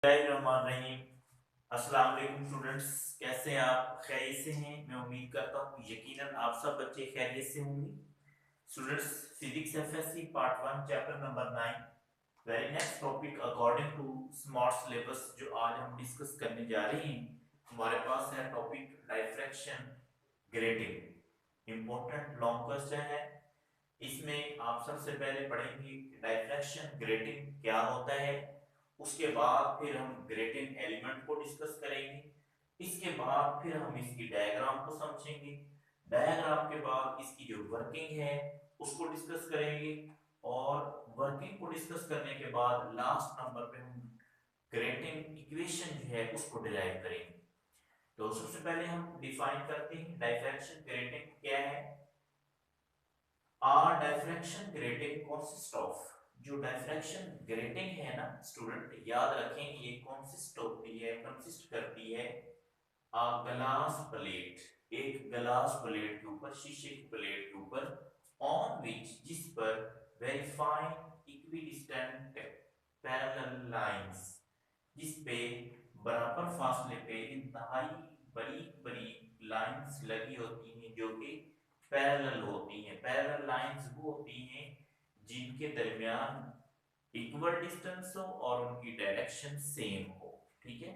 रहीम। अस्सलाम वालेकुम स्टूडेंट्स, कैसे हैं आप? खैरियत से हैं? मैं उम्मीद करता हूँ यकीनन आप सब बच्चे खैरियत से होंगे। Students, physics FSc part 1 chapter number 9, very next topic according to smart syllabus जो आज हम डिस्कस करने जा रहे हैं, हमारे पास है topic diffraction grating. Important long question है। इसमें आप सबसे पहले पढ़ेंगे डायफ्रैक्शन ग्रेटिंग क्या होता है, उसके बाद फिर हम ग्रेटिंग एलिमेंट को डिस्कस करेंगे, इसके बाद फिर हम इसकी डायग्राम को समझेंगे, डायग्राम के बाद इसकी जो वर्किंग है उसको डिस्कस करेंगे, और वर्किंग को डिस्कस करने के बाद लास्ट नंबर पे हम ग्रेटिंग इक्वेशन जो है उसको डिराइव करेंगे। तो सबसे पहले हम डिफाइन करते हैं डायफ्रैक्शन ग्रेटिंग क्या है। Are diffraction grating consist of, जो डायफ्रैक्शन ग्रेटिंग है ना स्टूडेंट, याद रखें ये कंसिस्ट करती है आ ग्लास प्लेट, एक ग्लास प्लेट के ऊपर, शीशे की प्लेट के ऊपर, ऑन विच, जिस पर very fine equidistant parallel lines, जिस पे बराबर फासले पे इंतहाई बड़ी बड़ी लाइंस लगी होती हैं जो कि पैरेलल होती हैं। पैरेलल लाइंस वो होती हैं जिनके दरमियान इक्वल डिस्टेंस हो और उनकी डायरेक्शन सेम हो, ठीक है।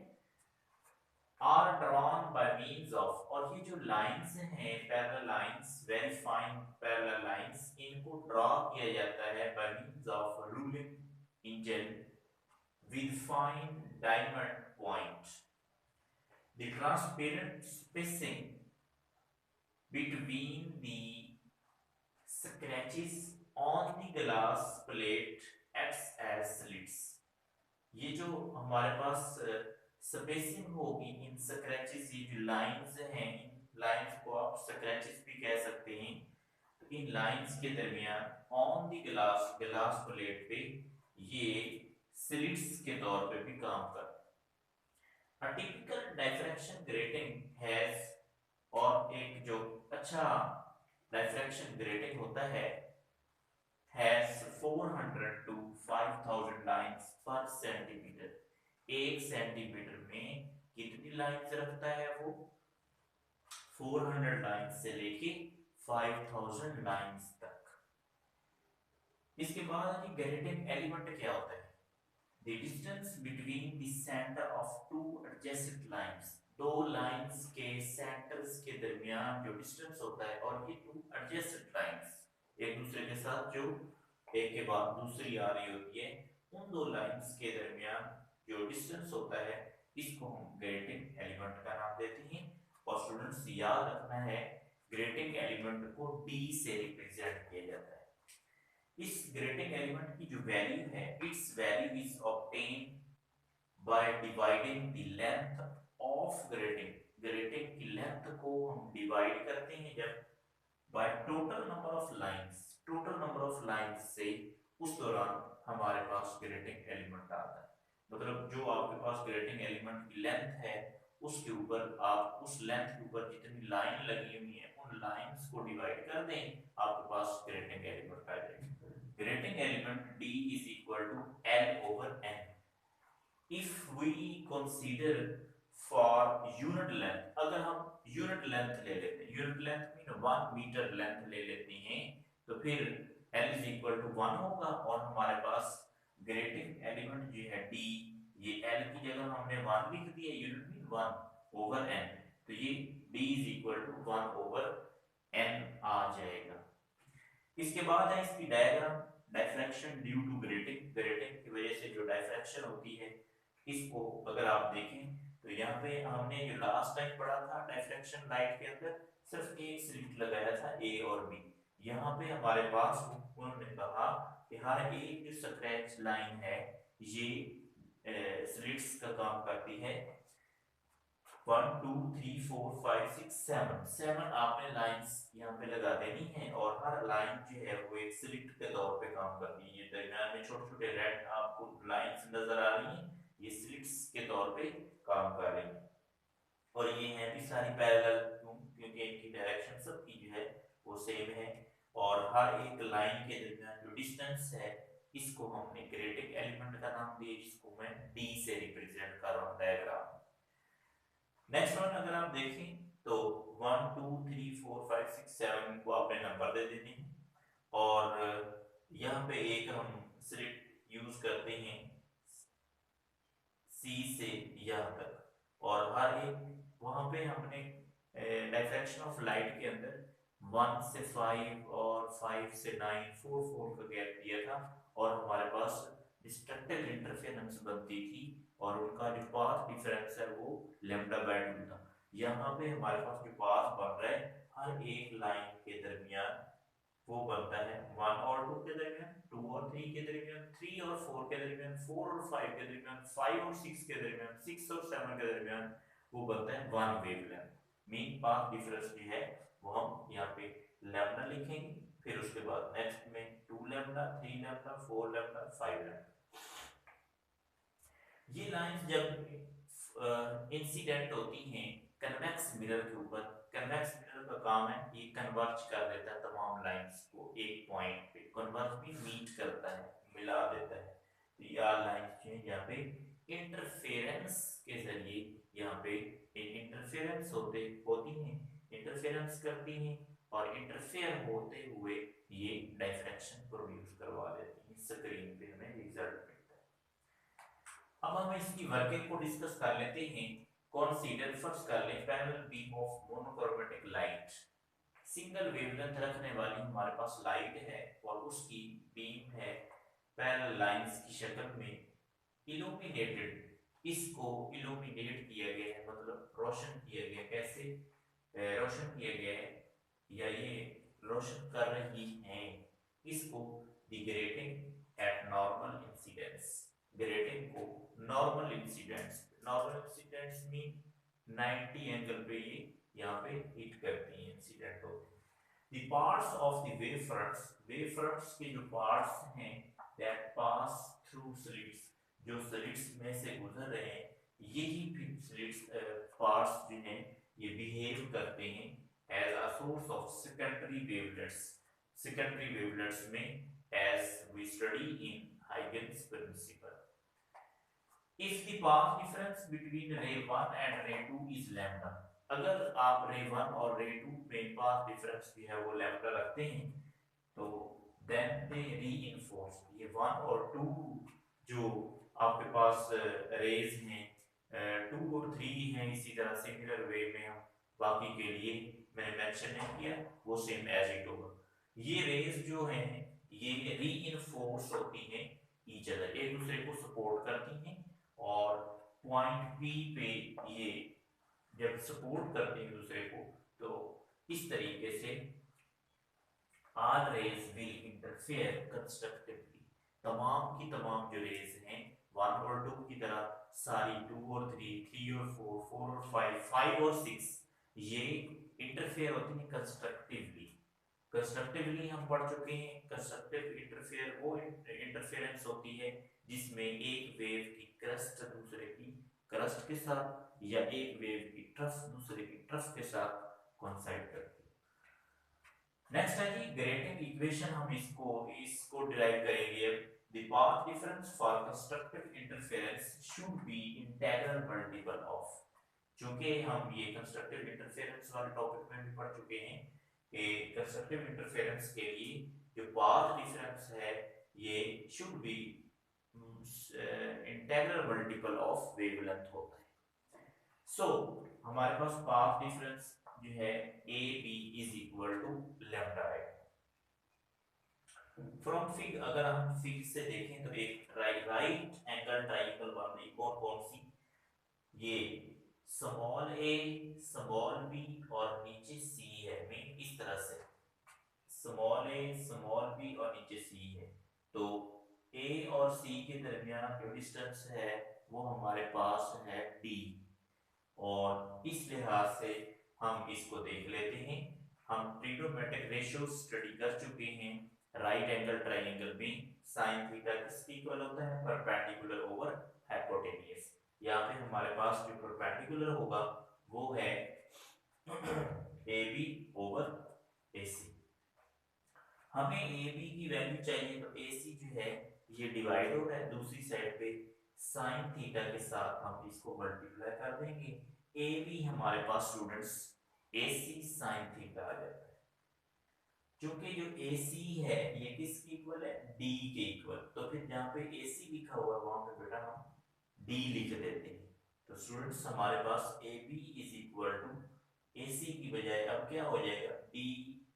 Are drawn by means of, और ये जो लाइंस हैं parallel lines, very fine parallel lines, इनको ड्रॉ किया जाता है by means of ruling engine with fine diamond point. The transparent spacing between the scratches on the glass plate acts as slits. ये जो हमारे पास स्पेसिंग होगी इन scratches, ये जो लाइंस हैं, इन लाइंस को आप स्क्रैचेस भी कह सकते हैं। तो इन लाइंस के दरमियान ऑन द ग्लास प्लेट पे ये स्लिट्स के तौर पे भी काम करते हैं। A typical diffraction grating has, और एक जो अच्छा डायफ्रैक्शन ग्रेटिंग होता है, has 400 to 5000 lines per centimeter। एक सेंटीमीटर में कितनी लाइंस रखता है वो? 400 लाइंस से लेके 5000 लाइंस तक। इसके बाद ग्रेटिंग एलिमेंट क्या होता है? The distance between the center of two adjacent lines, दो लाइंस के सेंटर्स के दरमियान जो डिस्टेंस होता है, और ये टू एडजेसेंट लाइंस एक दूसरे के साथ जो एक के बाद दूसरी आ रही होती है, उन दो लाइंस के दरमियान जो डिस्टेंस होता है इसको हम ग्रेटिंग एलिमेंट का नाम देते हैं। और स्टूडेंट्स याद रखना है ग्रेटिंग एलिमेंट को डी से रिप्रेजेंट किया जाता है। इस ग्रेटिंग एलिमेंट की जो वैल्यू है, it's value is obtain by dividing the length of grating, grating की लेंथ को हम डिवाइड करते हैं जब by total number of lines, total number of lines से उस दौरान हमारे पास ग्रेटिंग एलिमेंट आता है। मतलब जो आपके पास ग्रेटिंग एलिमेंट की लेंथ है उसके ऊपर आप उस लेंथ के ऊपर जितनी लाइन लगी हुई है उन लाइंस को डिवाइड कर दें, आपके पास ग्रेटिंग एलिमेंट आ जाएगा। Grating element D is equal to L over N. If we consider for unit length, अगर हम unit length ले लेते हैं, unit length mean 1 metre length ले लेते हैं, तो फिर L is equal to 1 होगा, और हमारे पास grating element जो है D, ये L की जगह हमने 1 लिख दिया, unit मीन 1 over N, तो ये D is equal to 1 over N आ जाएगा। इसके बाद है इसकी diagram, diffraction due to grating, grating की वजह से जो डायफ्रैक्शन होती है, इसको अगर आप देखें तो यहाँ पे हमने जो लास्ट टाइम पढ़ा था डायफ्रैक्शन लाइट के अंदर सिर्फ एक स्लिट लगाया था ए और बी। यहाँ पे हमारे पास उन्होंने कहा कि हर एक जो स्क्रैच लाइन है ये स्लिट्स का काम करती है। 1 2 3 4 5 6 7 7 आपने लाइंस यहाँ पे लगा देनी है, और हर लाइन जो है वो एक स्लिट के तौर पे काम करती है। ये दरमियान में छोटे छोटे रेड आपको लाइंस नजर आ रही हैं, ये स्लिट्स के तौर पे काम कर रही हैं, और ये हैं भी सारी पैरेलल, क्योंकि इनकी डायरेक्शन सबकी जो है वो सेम है। और हर एक लाइन के दरमियान जो डिस्टेंस है इसको हमने ग्रेटिंग एलिमेंट का नाम दिया, जिसको मैं डी से रिप्रेजेंट डायग्राम। नेक्स्ट वन अगर आप देखें तो 1 2 3 4 5 6 7 को आपने नंबर दे देने हैं और यहाँ पे एक हम स्लिट यूज करते हैं सी से यहाँ तक और हर एक वहां पे हमने डायफ्रैक्शन ऑफ लाइट के अंदर 1 से 5 और 5 से 9 4 का गैप दिया था और हमारे पास डिस्ट्रक्टिव इंटरफेरेंस बनती थी और उनका जो पाथ डिफरेंस है वो लैम्डा बाय 2 था। यहाँ पे हमारे पास जो पाथ बन रहा है हर एक लाइन के दरमियान वो बनता है 1 और 2 के दरमियान, 2 और 3 के दरमियान, 3 और 4 के दरमियान, 4 और 5 के दरमियान, 5 और 6 के दरमियान, 6 और 7 के दरमियान वो बनता है 1 वेवलेंथ। मीन पाथ डिफरेंस जो है वो हम यहाँ पे लैम्डा लिखेंगे, फिर उसके बाद नेक्स्ट में 2 लैम्डा, 3 लैम्डा, 4 लैम्डा, 5 लैम्डा। ये लाइंस जब इंसिडेंट होती हैं कन्वेक्स मिरर के ऊपर, कन्वेक्स मिरर का काम है ये कन्वर्ज कर देता है तमाम लाइंस को एक पॉइंट पे, कन्वर्ज भी मीट करता है, मिला देता है। तो ये लाइंस जो है यहाँ पे इंटरफेरेंस के जरिए यहाँ पे इंटरफेरेंस होती हैं, इंटरफेरेंस करती हैं और इंटरफेयर होते हुए ये डायफ्रैक्शन प्रोड्यूस करवा देती हैं। स्क्रीन पे हमें रिजल्ट मिलता है। अब हम इसकी वर्किंग को डिस्कस कर लेते हैं। कंसीडर फर्स्ट कर लें parallel beam of monochromatic light. Single wavelength रखने वाली हमारे पास लाइट है और उसकी बीम है पैरेलल लाइंस की शक्ल में इल्यूमिनेटेड। इसको इल्यूमिनेट किया गया है मतलब रोशन किया गया। कैसे रोशन किया गया है या ये रोशन कर रही हैं इसको the grating eight normal incidence. Grating को नॉर्मल इंसिडेंट्स मीन 90 एंगल पे ये यहाँ पे हिट करती है, इंसिडेंट होते हैं। The parts of the wavefronts के जो parts हैं that pass through slits, जो slits में से गुजर रहे हैं, यही फिर slits parts जो हैं ये behave करते हैं as a source of secondary wavelets में as we study in Huygens principle. If the path difference between ray 1 and ray 2 is lambda, अगर आप रे 1 और रे 2 में पाथ डिफरेंस भी है वो लैम्डा रखते हैं तो देन दे रीइंफोर्स। ये 1 और 2 जो आपके पास रेज हैं 2 और 3 हैं, इसी तरह सिमिलर वे में हम बाकी के लिए मैंने मेंशन नहीं किया, वो सेम एज इट होगा। ये रेज जो हैं ये रीइंफोर्स होती हैं ईच अदर, एक दूसरे को सपोर्ट करती हैं और पॉइंट पी पे ये जब सपोर्ट करते हैं दूसरे को तो इस तरीके से all rays will interfere constructively। तमाम की तमाम जो रेज हैं 1 और 2 की तरह सारी 2 और 3, 3 और 4, 4 और 5, 5 और 6 ये इंटरफेयर होती हैं कंस्ट्रक्टिवली। कंस्ट्रक्टिवली हम पढ़ चुके हैं। कंस्ट्रक्टिव इंटरफेयर वो इंटरफेरेंस होती है जिसमें एक वेव की क्रस्ट दूसरे की क्रस्ट के साथ या एक वेव की ट्रफ दूसरे की ट्रफ के साथ कोइंसाइड करती है। नेक्स्ट है जी ग्रेटिंग इक्वेशन। हम इसको डिराइव करेंगे। The path difference for constructive interference should be integral multiple of. चूंकि हम ये कंस्ट्रक्टिव इंटरफेरेंस वाले टॉपिक में भी पढ़ चुके हैं कि कंस्ट्रक्टिव इंटरफेरेंस के लिए जो पाथ डिफरेंस है ये should be integral multiple of wavelength होता है। सो हमारे पास पाथ डिफरेंस जो है A B is equal to lambda है। फ्रॉम फिग अगर हम फिग से देखें तो एक राइट एंगल ट्रायंगल बन रही कौन सी, ये स्मॉल ए स्मॉल बी और नीचे सी है। मीन इस तरह से स्मॉल ए स्मॉल बी और नीचे सी है तो ए और सी के दरमियान जो डिस्टेंस है वो हमारे पास है डी और इस लिहाज से हम इसको देख लेते हैं। हम ट्रिग्नोमेट्रिक रेशियो स्टडी कर चुके हैं। राइट एंगल ट्रायंगल में sin थीटा किसके इक्वल होता है, परपेंडिकुलर ओवर हाइपोटेन्यूज। यहाँ पे हमारे पास जो परपेंडिकुलर होगा वो है AB ओवर AC। हमें AB की वैल्यू चाहिए तो AC जो है ये डिवाइड हो रहा है दूसरी साइड पे साइन थीटा के साथ हम इसको मल्टीप्लाई कर देंगे, ए बी हमारे पास स्टूडेंट्स ए सी साइन थीटा आ जाता है। क्योंकि जो ए सी है ये किसके इक्वल है, डी के इक्वल, तो फिर जहाँ पे ए सी लिखा हुआ है वहां पे बेटा हम डी लिख देते हैं। तो स्टूडेंट्स हमारे पास A B is equal to A C की बजाय अब क्या हो जाएगा, डी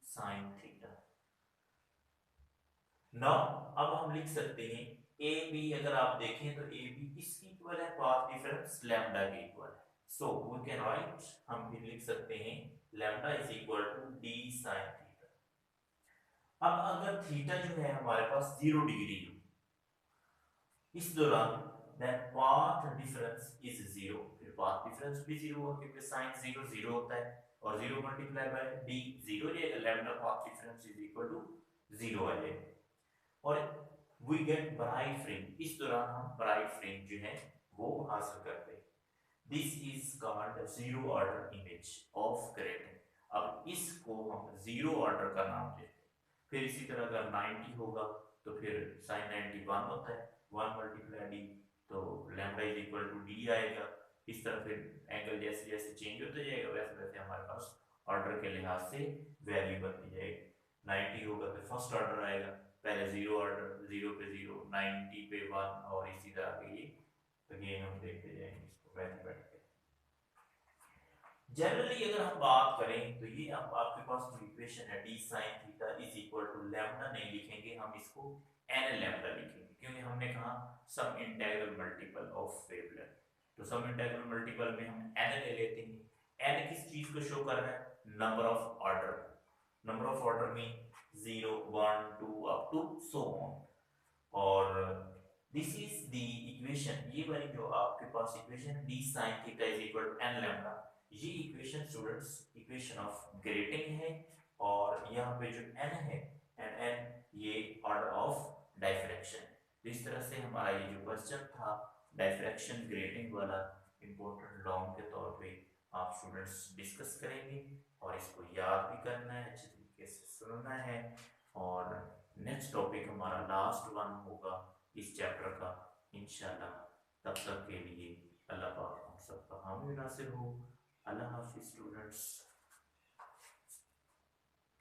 साइन थीटा। नाउ अब हम लिख सकते हैं ए बी, अगर आप देखें तो ए बी किसकी इक्वल है, पाथ डिफरेंस लैम्डा के इक्वल है। सो वी कैन राइट, हम भी लिख सकते हैं lambda is equal to D sine theta. अब अगर थीटा जो है हमारे पास 0 डिग्री हो इस दौरान, then path difference is 0, फिर path difference भी 0 होगा क्योंकि sin 0 0 होता है, और 0 मल्टीप्लाई बाय d 0 हो जाएगा, lambda path difference is equal to 0 आ जाएगा। और we get bright fringe, इस दौरान हम bright fringe जो है वो हासिल करते हैं। This is called zero order image of grating। अब इसको हम जीरो ऑर्डर का नाम देते हैं। फिर इसी तरह अगर 90 होगा तो फिर sin 90 1 होता है, 1 मल्टीप्लाई डी, तो lambda is equal to D आएगा। इस तरह फिर एंगल जैसे जैसे चेंज होता जाएगा वैसे वैसे हमारे पास ऑर्डर के लिहाज से वैल्यू बनती जाएगी। 90 होगा तो फर्स्ट ऑर्डर आएगा, पहले जीरो ऑर्डर, 0 पे 0, 90 पे 1, और इसी तरह के ये अगेन हम देखते जाएंगे इसको मैथमेटिक्स। जनरली अगर हम बात करें तो ये आपके पास जो इक्वेशन है d sin theta is equal to lambda नहीं लिखेंगे, हम इसको n लैम्डा लिखेंगे, क्योंकि हमने कहा सम इंटीग्रल मल्टीपल ऑफ वेवलेंथ। तो सम इंटीग्रल मल्टीपल में हम n ले लेते हैं। n किस चीज को शो कर रहा है, number of order, number of order में 0 1 2 अप टू सो ऑन। और दिस इज द इक्वेशन, ये वाली जो आपके पास equation d sin theta is equal to n lambda, ये equation students equation of grating है, और यहाँ पे जो n है एंड n ये ऑर्डर ऑफ डायफ्रैक्शन। तो इस तरह से हमारा ये जो क्वेश्चन था डायफ्रैक्शन ग्रेटिंग वाला इंपॉर्टेंट लॉन्ग के तौर पे आप स्टूडेंट्स डिस्कस करेंगे, और इसको याद भी करना है, अच्छे तरीके से सुनना है। और नेक्स्ट टॉपिक हमारा लास्ट वन होगा इस चैप्टर का इंशाल्लाह। तब तक के लिए अल्लाह पाक हम सबका हामी नासिर हो। Allah Hafiz students.